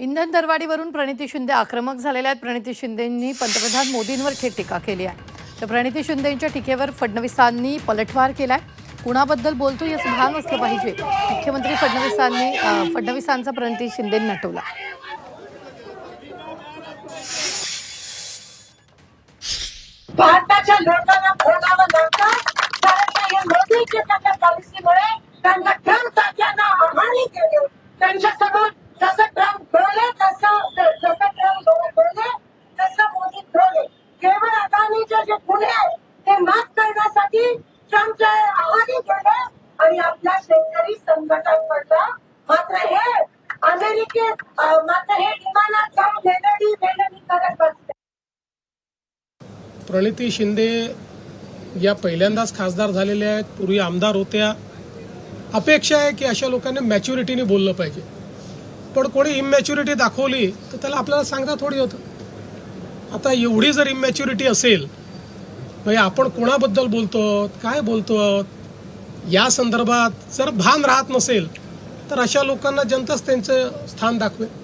इंधन दरवाढीवरून प्रणिती शिंदे आक्रमक झालेल्या आहेत। प्रणिती शिंदेंनी पंतप्रधान मोदींवर थेट टीका केली आहे। तर प्रणिती शिंदेंच्या टीकेवर फडणवीसांनी पलटवार केलाय। कुणाबद्दल बोलतो याचं भान असलं पाहिजे। मुख्यमंत्री फडणवीसांचा प्रणिती शिंदेंना टोला। भारताच्या लोकांना फोडावं लागतं कारण या मोदीच्या त्यांच्या पॉलिसीमुळे त्यांना ट्रम्प सारख्यांना आव्हाने केले। त्यांच्यासमोर जसं ट्रम्प बोलले तसं मोदी बोलले। केवळ अदानीचे जे गुन्हे आहेत ते माफ करण्यासाठी ट्रम्पचे आव्हाने केले आणि आपल्या शेतकरी संकटात पडला। मात्र हे अमेरिकेत विमानात जाऊन वेगळी करत बसते। प्रणिती शिंदे या पहिल्यांदाच खासदार झालेल्या आहेत, पूर्वी आमदार होत्या। अपेक्षा आहे की अशा लोकांनी मॅच्युरिटीने बोललं पाहिजे, पण कोणी इमॅच्युरिटी दाखवली तर त्याला आपल्याला सांगता थोडी होतं। आता एवढी जर इमॅच्युरिटी असेल म्हणजे आपण कोणाबद्दल बोलतो, काय बोलतो या संदर्भात जर भान राहत नसेल तर अशा लोकांना जनताच त्यांचं स्थान दाखवेल।